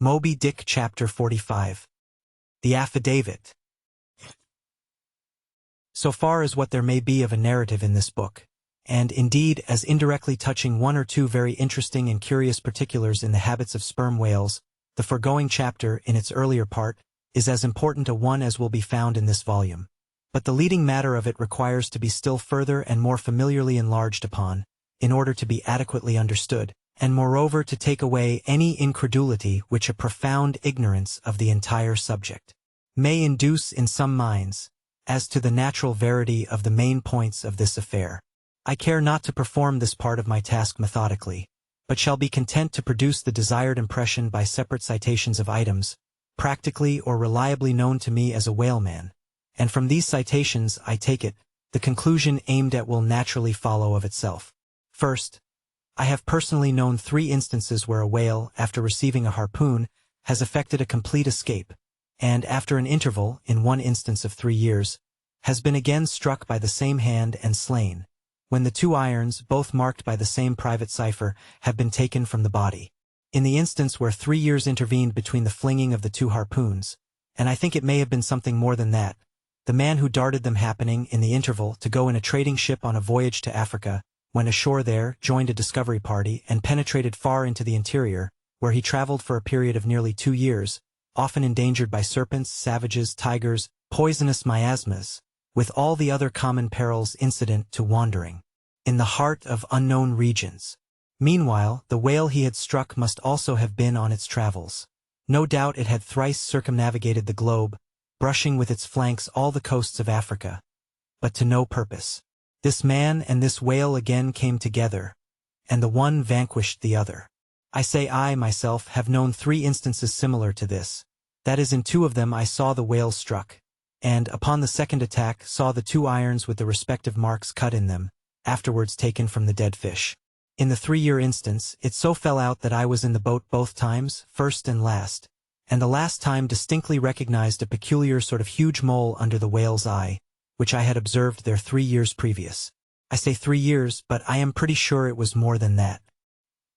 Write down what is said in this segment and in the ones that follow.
Moby Dick Chapter 45. The Affidavit. So far as what there may be of a narrative in this book, and indeed as indirectly touching one or two very interesting and curious particulars in the habits of sperm whales, the foregoing chapter, in its earlier part, is as important a one as will be found in this volume. But the leading matter of it requires to be still further and more familiarly enlarged upon, in order to be adequately understood, and moreover to take away any incredulity which a profound ignorance of the entire subject may induce in some minds, as to the natural verity of the main points of this affair. I care not to perform this part of my task methodically, but shall be content to produce the desired impression by separate citations of items, practically or reliably known to me as a whaleman, and from these citations, I take it, the conclusion aimed at will naturally follow of itself. First, I have personally known 3 instances where a whale, after receiving a harpoon, has effected a complete escape, and after an interval, in one instance of 3 years, has been again struck by the same hand and slain, when the 2 irons, both marked by the same private cipher, have been taken from the body. In the instance where 3 years intervened between the flinging of the 2 harpoons, and I think it may have been something more than that, the man who darted them happening, in the interval, to go in a trading ship on a voyage to Africa, when ashore there, joined a discovery party and penetrated far into the interior, where he traveled for a period of nearly 2 years, often endangered by serpents, savages, tigers, poisonous miasmas, with all the other common perils incident to wandering in the heart of unknown regions. Meanwhile, the whale he had struck must also have been on its travels. No doubt it had thrice circumnavigated the globe, brushing with its flanks all the coasts of Africa, but to no purpose. This man and this whale again came together, and the one vanquished the other. I say I, myself, have known 3 instances similar to this. That is, in 2 of them I saw the whale struck, and, upon the second attack, saw the 2 irons with the respective marks cut in them, afterwards taken from the dead fish. In the 3-year instance, it so fell out that I was in the boat both times, first and last, and the last time distinctly recognized a peculiar sort of huge mole under the whale's eye, which I had observed there 3 years previous. I say 3 years, but I am pretty sure it was more than that.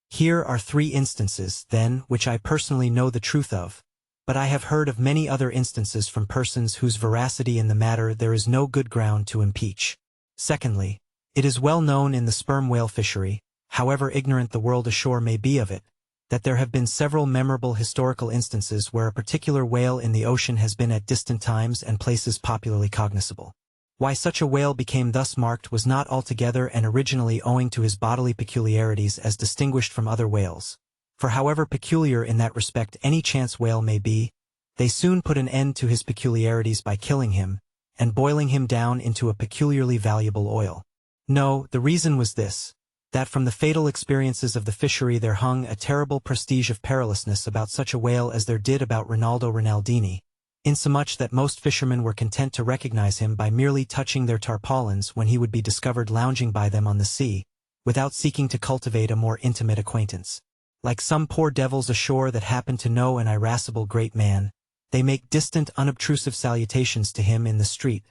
Here are 3 instances, then, which I personally know the truth of, but I have heard of many other instances from persons whose veracity in the matter there is no good ground to impeach. Secondly, it is well known in the sperm whale fishery, however ignorant the world ashore may be of it, that there have been several memorable historical instances where a particular whale in the ocean has been at distant times and places popularly cognizable. Why such a whale became thus marked was not altogether and originally owing to his bodily peculiarities as distinguished from other whales, for however peculiar in that respect any chance whale may be, they soon put an end to his peculiarities by killing him, and boiling him down into a peculiarly valuable oil. No, the reason was this, that from the fatal experiences of the fishery there hung a terrible prestige of perilousness about such a whale as there did about Rinaldo Rinaldini, insomuch that most fishermen were content to recognize him by merely touching their tarpaulins when he would be discovered lounging by them on the sea, without seeking to cultivate a more intimate acquaintance. Like some poor devils ashore that happen to know an irascible great man, they make distant unobtrusive salutations to him in the street,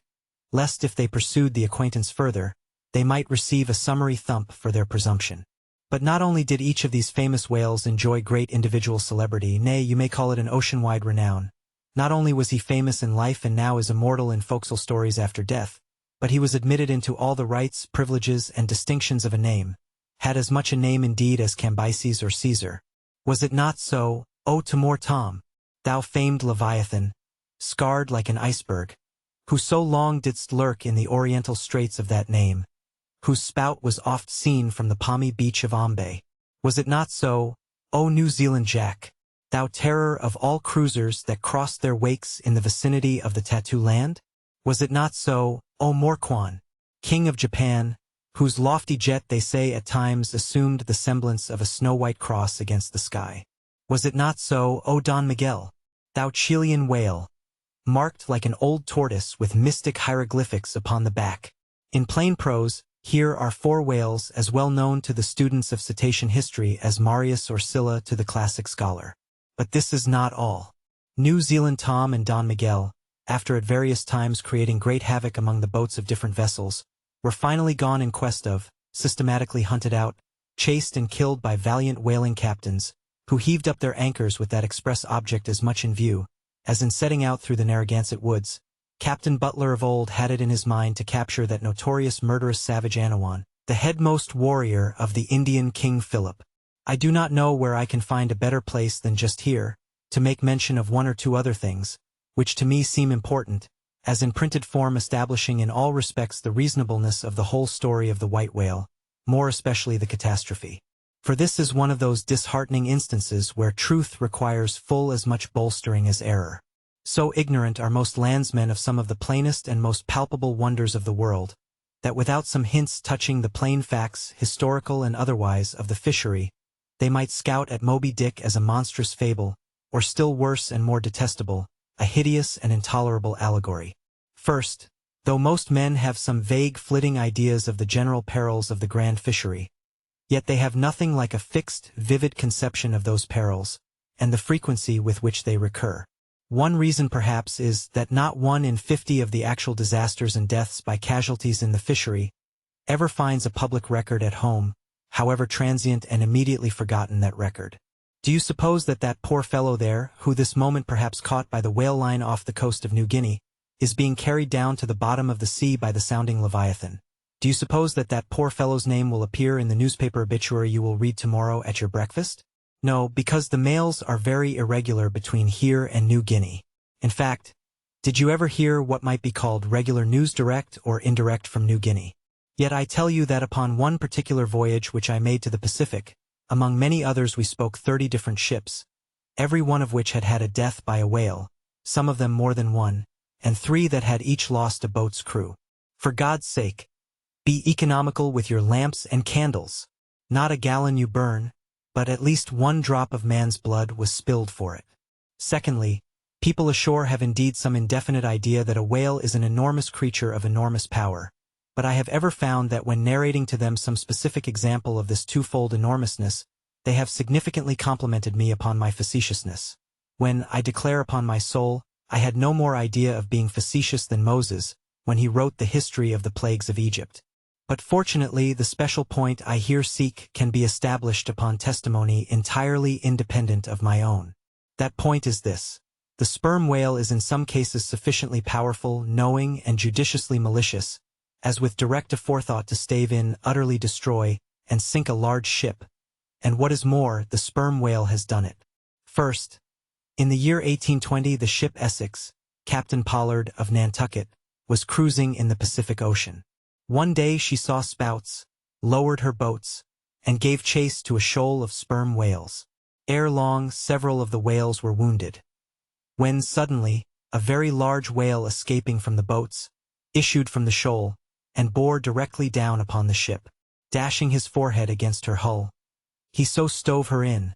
lest if they pursued the acquaintance further, they might receive a summary thump for their presumption. But not only did each of these famous whales enjoy great individual celebrity, nay, you may call it an ocean-wide renown. Not only was he famous in life and now is immortal in forecastle stories after death, but he was admitted into all the rights, privileges, and distinctions of a name, had as much a name indeed as Cambyses or Caesar. Was it not so, O Timor Tom, thou famed Leviathan, scarred like an iceberg, who so long didst lurk in the oriental straits of that name, whose spout was oft seen from the palmy beach of Ombay? Was it not so, O New Zealand Jack, thou terror of all cruisers that crossed their wakes in the vicinity of the Tattoo Land? Was it not so, O Morquan, King of Japan, whose lofty jet they say at times assumed the semblance of a snow-white cross against the sky? Was it not so, O Don Miguel, thou Chilean whale, marked like an old tortoise with mystic hieroglyphics upon the back? In plain prose, here are 4 whales as well known to the students of cetacean history as Marius or Scylla to the classic scholar. But this is not all. New Zealand Tom and Don Miguel, after at various times creating great havoc among the boats of different vessels, were finally gone in quest of, systematically hunted out, chased and killed by valiant whaling captains, who heaved up their anchors with that express object as much in view, as in setting out through the Narragansett woods, Captain Butler of old had it in his mind to capture that notorious murderous savage Anawan, the headmost warrior of the Indian King Philip. I do not know where I can find a better place than just here, to make mention of one or two other things, which to me seem important, as in printed form establishing in all respects the reasonableness of the whole story of the white whale, more especially the catastrophe. For this is one of those disheartening instances where truth requires full as much bolstering as error. So ignorant are most landsmen of some of the plainest and most palpable wonders of the world, that without some hints touching the plain facts, historical and otherwise, of the fishery, they might scout at Moby Dick as a monstrous fable, or still worse and more detestable, a hideous and intolerable allegory. First, though most men have some vague flitting ideas of the general perils of the grand fishery, yet they have nothing like a fixed, vivid conception of those perils, and the frequency with which they recur. One reason perhaps is that not 1 in 50 of the actual disasters and deaths by casualties in the fishery ever finds a public record at home, however transient and immediately forgotten that record. Do you suppose that that poor fellow there, who this moment perhaps caught by the whale line off the coast of New Guinea, is being carried down to the bottom of the sea by the sounding Leviathan? Do you suppose that that poor fellow's name will appear in the newspaper obituary you will read tomorrow at your breakfast? No, because the mails are very irregular between here and New Guinea. In fact, did you ever hear what might be called regular news direct or indirect from New Guinea? Yet I tell you that upon one particular voyage which I made to the Pacific, among many others we spoke 30 different ships, every one of which had had a death by a whale, some of them more than one, and 3 that had each lost a boat's crew. For God's sake, be economical with your lamps and candles. Not a gallon you burn, but at least 1 drop of man's blood was spilled for it. Secondly, people ashore have indeed some indefinite idea that a whale is an enormous creature of enormous power, but I have ever found that when narrating to them some specific example of this twofold enormousness, they have significantly complimented me upon my facetiousness. When, I declare upon my soul, I had no more idea of being facetious than Moses, when he wrote the history of the plagues of Egypt. But fortunately the special point I here seek can be established upon testimony entirely independent of my own. That point is this: the sperm whale is in some cases sufficiently powerful, knowing, and judiciously malicious, as with direct aforethought to stave in, utterly destroy, and sink a large ship, and what is more, the sperm whale has done it. First, in the year 1820 the ship Essex, Captain Pollard of Nantucket, was cruising in the Pacific Ocean. One day she saw spouts, lowered her boats, and gave chase to a shoal of sperm whales. Ere long several of the whales were wounded, when suddenly a very large whale escaping from the boats issued from the shoal, and bore directly down upon the ship. Dashing his forehead against her hull, he so stove her in,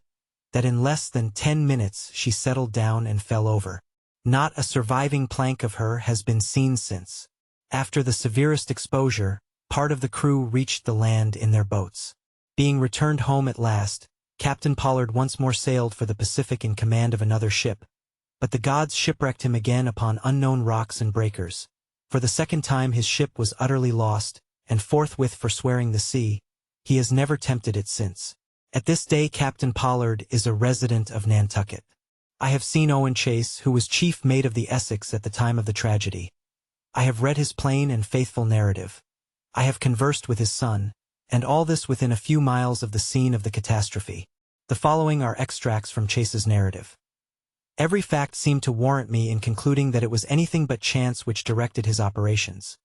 that in less than 10 minutes she settled down and fell over. Not a surviving plank of her has been seen since. After the severest exposure, part of the crew reached the land in their boats. Being returned home at last, Captain Pollard once more sailed for the Pacific in command of another ship, but the gods shipwrecked him again upon unknown rocks and breakers. For the second time his ship was utterly lost, and forthwith forswearing the sea, he has never tempted it since. At this day Captain Pollard is a resident of Nantucket. I have seen Owen Chase, who was chief mate of the Essex at the time of the tragedy. I have read his plain and faithful narrative. I have conversed with his son, and all this within a few miles of the scene of the catastrophe. The following are extracts from Chase's narrative. Every fact seemed to warrant me in concluding that it was anything but chance which directed his operations.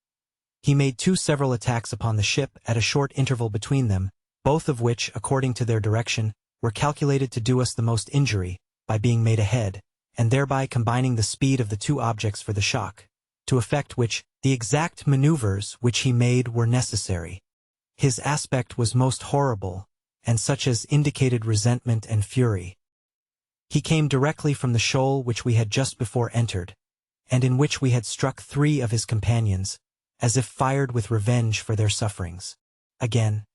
He made 2 several attacks upon the ship at a short interval between them, both of which, according to their direction, were calculated to do us the most injury, by being made ahead, and thereby combining the speed of the 2 objects for the shock, to effect which, the exact maneuvers which he made were necessary. His aspect was most horrible, and such as indicated resentment and fury. He came directly from the shoal which we had just before entered, and in which we had struck 3 of his companions, as if fired with revenge for their sufferings. Again,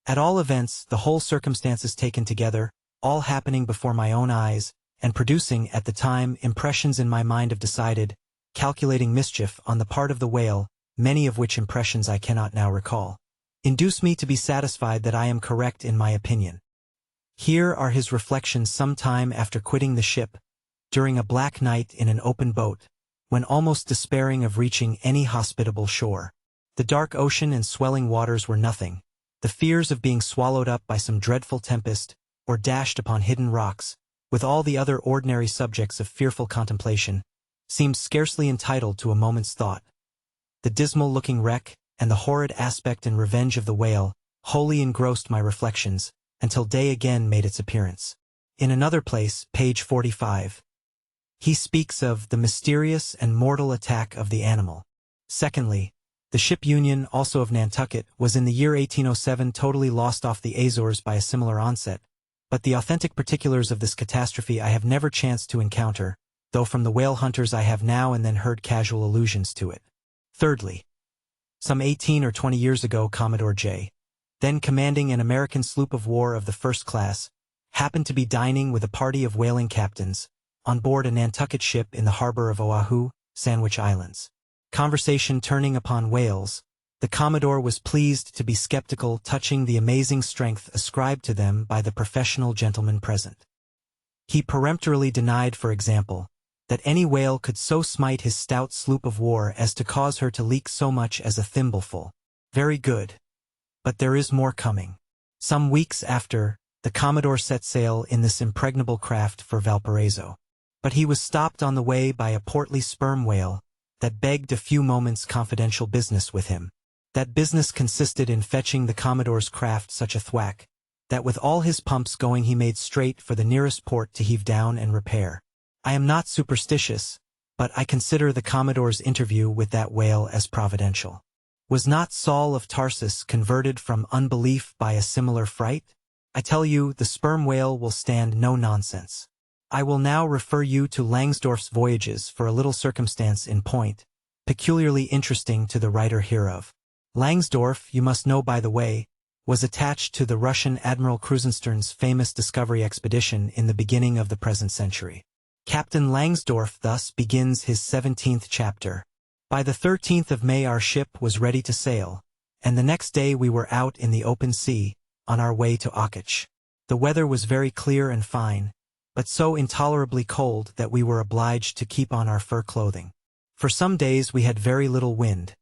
at all events, the whole circumstances taken together, all happening before my own eyes, and producing, at the time, impressions in my mind of decided, calculating mischief on the part of the whale, many of which impressions I cannot now recall, induce me to be satisfied that I am correct in my opinion. Here are his reflections some time after quitting the ship, during a black night in an open boat, when almost despairing of reaching any hospitable shore. The dark ocean and swelling waters were nothing. The fears of being swallowed up by some dreadful tempest, or dashed upon hidden rocks, with all the other ordinary subjects of fearful contemplation, seemed scarcely entitled to a moment's thought. The dismal-looking wreck, and the horrid aspect and revenge of the whale, wholly engrossed my reflections, until day again made its appearance. In another place, page 45, he speaks of the mysterious and mortal attack of the animal. Secondly, the ship Union, also of Nantucket, was in the year 1807 totally lost off the Azores by a similar onset, but the authentic particulars of this catastrophe I have never chanced to encounter, though from the whale hunters I have now and then heard casual allusions to it. Thirdly, some 18 or 20 years ago Commodore J., then commanding an American sloop of war of the first class, happened to be dining with a party of whaling captains, on board a Nantucket ship in the harbor of Oahu, Sandwich Islands. Conversation turning upon whales, the Commodore was pleased to be skeptical touching the amazing strength ascribed to them by the professional gentlemen present. He peremptorily denied, for example, that any whale could so smite his stout sloop of war as to cause her to leak so much as a thimbleful. Very good. But there is more coming. Some weeks after, the Commodore set sail in this impregnable craft for Valparaiso. But he was stopped on the way by a portly sperm whale that begged a few moments' confidential business with him. That business consisted in fetching the Commodore's craft such a thwack, that with all his pumps going he made straight for the nearest port to heave down and repair. I am not superstitious, but I consider the Commodore's interview with that whale as providential. Was not Saul of Tarsus converted from unbelief by a similar fright? I tell you, the sperm whale will stand no nonsense. I will now refer you to Langsdorff's Voyages for a little circumstance in point, peculiarly interesting to the writer hereof. Langsdorff, you must know by the way, was attached to the Russian Admiral Krusenstern's famous discovery expedition in the beginning of the present century. Captain Langsdorff thus begins his 17th chapter. By the 13th of May our ship was ready to sail, and the next day we were out in the open sea, on our way to Okatch. The weather was very clear and fine, but so intolerably cold that we were obliged to keep on our fur clothing. For some days we had very little wind.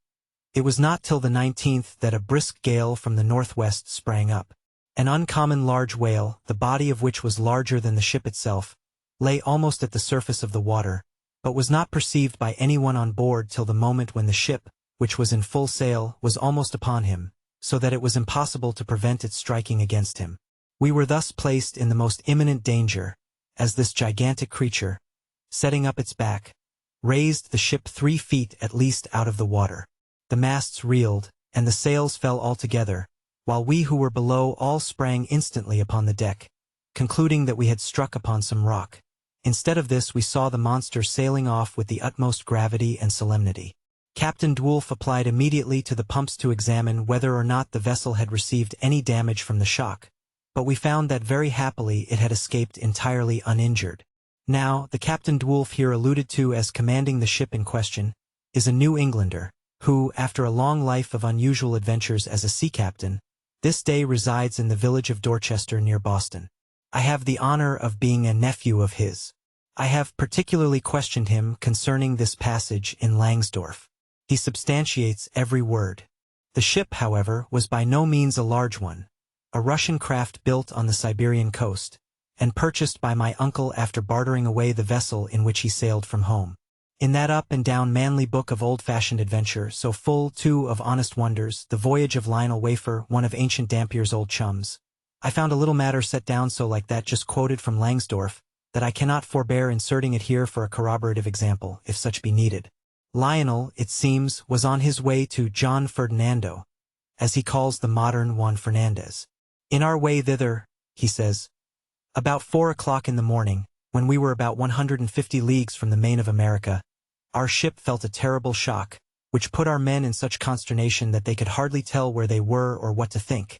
It was not till the 19th that a brisk gale from the northwest sprang up. An uncommon large whale, the body of which was larger than the ship itself, lay almost at the surface of the water, but was not perceived by anyone on board till the moment when the ship, which was in full sail, was almost upon him, so that it was impossible to prevent its striking against him. We were thus placed in the most imminent danger, as this gigantic creature, setting up its back, raised the ship 3 feet at least out of the water. The masts reeled, and the sails fell altogether, while we who were below all sprang instantly upon the deck, concluding that we had struck upon some rock. Instead of this we saw the monster sailing off with the utmost gravity and solemnity. Captain Dwulf applied immediately to the pumps to examine whether or not the vessel had received any damage from the shock, but we found that very happily it had escaped entirely uninjured. Now, the Captain Dwulf here alluded to as commanding the ship in question, is a New Englander, who, after a long life of unusual adventures as a sea captain, this day resides in the village of Dorchester near Boston. I have the honor of being a nephew of his. I have particularly questioned him concerning this passage in Langsdorff. He substantiates every word. The ship, however, was by no means a large one, a Russian craft built on the Siberian coast, and purchased by my uncle after bartering away the vessel in which he sailed from home. In that up-and-down manly book of old-fashioned adventure, so full, too, of honest wonders, The Voyage of Lionel Wafer, one of Ancient Dampier's old chums, I found a little matter set down so like that just quoted from Langsdorff, that I cannot forbear inserting it here for a corroborative example, if such be needed. Lionel, it seems, was on his way to John Ferdinando, as he calls the modern Juan Fernandez. In our way thither, he says, about 4 o'clock in the morning, when we were about 150 leagues from the main of America, our ship felt a terrible shock, which put our men in such consternation that they could hardly tell where they were or what to think.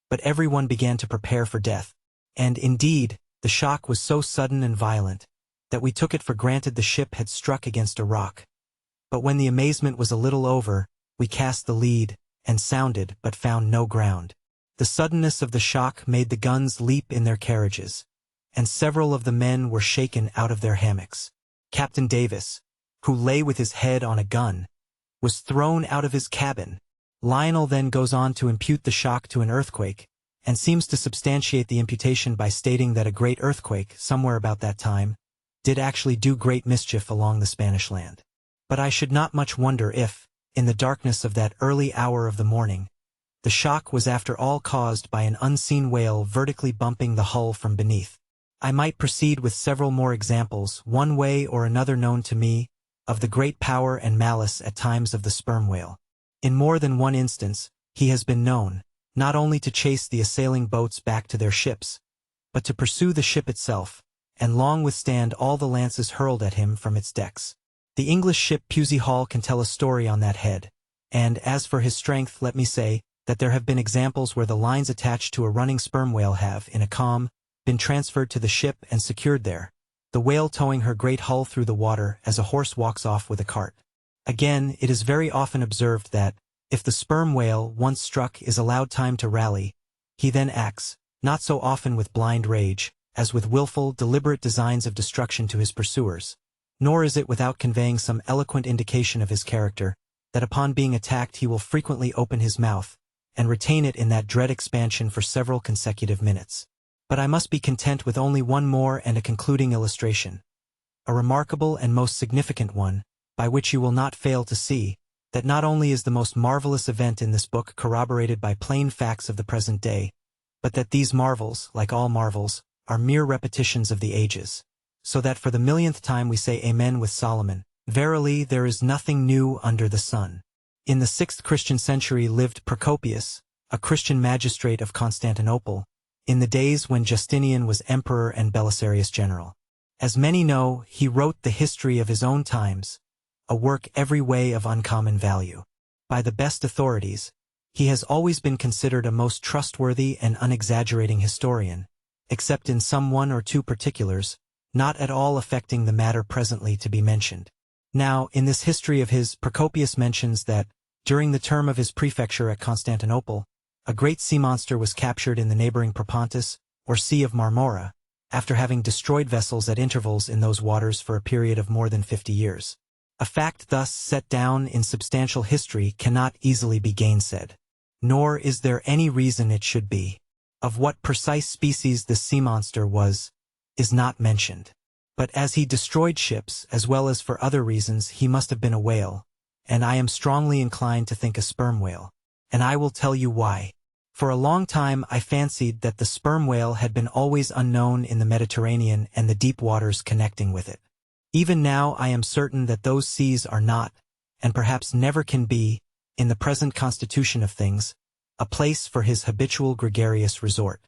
But everyone began to prepare for death, and, indeed, the shock was so sudden and violent, that we took it for granted the ship had struck against a rock. But when the amazement was a little over, we cast the lead, and sounded, but found no ground. The The suddenness of the shock made the guns leap in their carriages, and several of the men were shaken out of their hammocks. Captain Davis, who lay with his head on a gun, was thrown out of his cabin. Lionel then goes on to impute the shock to an earthquake, and seems to substantiate the imputation by stating that a great earthquake, somewhere about that time, did actually do great mischief along the Spanish land. But I should not much wonder if, in the darkness of that early hour of the morning, the shock was after all caused by an unseen whale vertically bumping the hull from beneath. I might proceed with several more examples, one way or another known to me, of the great power and malice at times of the sperm whale. In more than one instance, he has been known, not only to chase the assailing boats back to their ships, but to pursue the ship itself, and long withstand all the lances hurled at him from its decks. The English ship Pusey Hall can tell a story on that head, and as for his strength, let me say that there have been examples where the lines attached to a running sperm whale have, in a calm, been transferred to the ship and secured there, the whale towing her great hull through the water as a horse walks off with a cart. Again, it is very often observed that, if the sperm whale, once struck, is allowed time to rally, he then acts, not so often with blind rage, as with willful, deliberate designs of destruction to his pursuers. Nor is it without conveying some eloquent indication of his character, that upon being attacked he will frequently open his mouth, and retain it in that dread expansion for several consecutive minutes. But I must be content with only one more and a concluding illustration, a remarkable and most significant one, by which you will not fail to see that not only is the most marvelous event in this book corroborated by plain facts of the present day, but that these marvels, like all marvels, are mere repetitions of the ages. So that for the millionth time we say Amen with Solomon, verily there is nothing new under the sun. In the 6th Christian century lived Procopius, a Christian magistrate of Constantinople, in the days when Justinian was emperor and Belisarius general. As many know, he wrote the history of his own times, a work every way of uncommon value. By the best authorities, he has always been considered a most trustworthy and unexaggerating historian, except in some one or two particulars, not at all affecting the matter presently to be mentioned. Now, in this history of his, Procopius mentions that, during the term of his prefecture at Constantinople, a great sea monster was captured in the neighboring Propontis, or Sea of Marmora, after having destroyed vessels at intervals in those waters for a period of more than 50 years. A fact thus set down in substantial history cannot easily be gainsaid. Nor is there any reason it should be. Of what precise species this sea monster was, is not mentioned. But as he destroyed ships, as well as for other reasons, he must have been a whale, and I am strongly inclined to think a sperm whale. And I will tell you why. For a long time I fancied that the sperm whale had been always unknown in the Mediterranean and the deep waters connecting with it. Even now I am certain that those seas are not, and perhaps never can be, in the present constitution of things, a place for his habitual gregarious resort.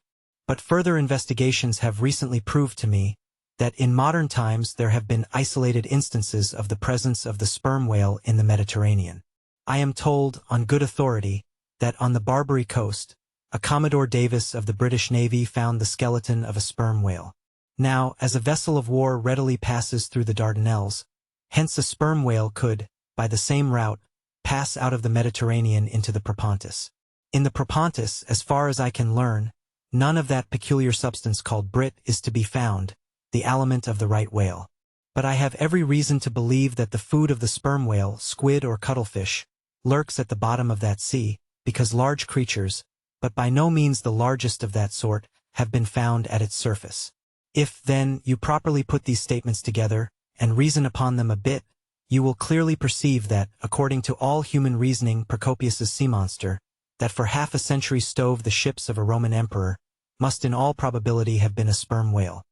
But further investigations have recently proved to me that in modern times there have been isolated instances of the presence of the sperm whale in the Mediterranean. I am told, on good authority, that on the Barbary coast, a Commodore Davis of the British Navy found the skeleton of a sperm whale. Now, as a vessel of war readily passes through the Dardanelles, hence a sperm whale could, by the same route, pass out of the Mediterranean into the Propontis. In the Propontis, as far as I can learn, none of that peculiar substance called brit is to be found, the aliment of the right whale. But I have every reason to believe that the food of the sperm whale, squid or cuttlefish, lurks at the bottom of that sea, because large creatures, but by no means the largest of that sort, have been found at its surface. If, then, you properly put these statements together, and reason upon them a bit, you will clearly perceive that, according to all human reasoning, Procopius's sea monster, that for half a century stove the ships of a Roman emperor, must in all probability have been a sperm whale.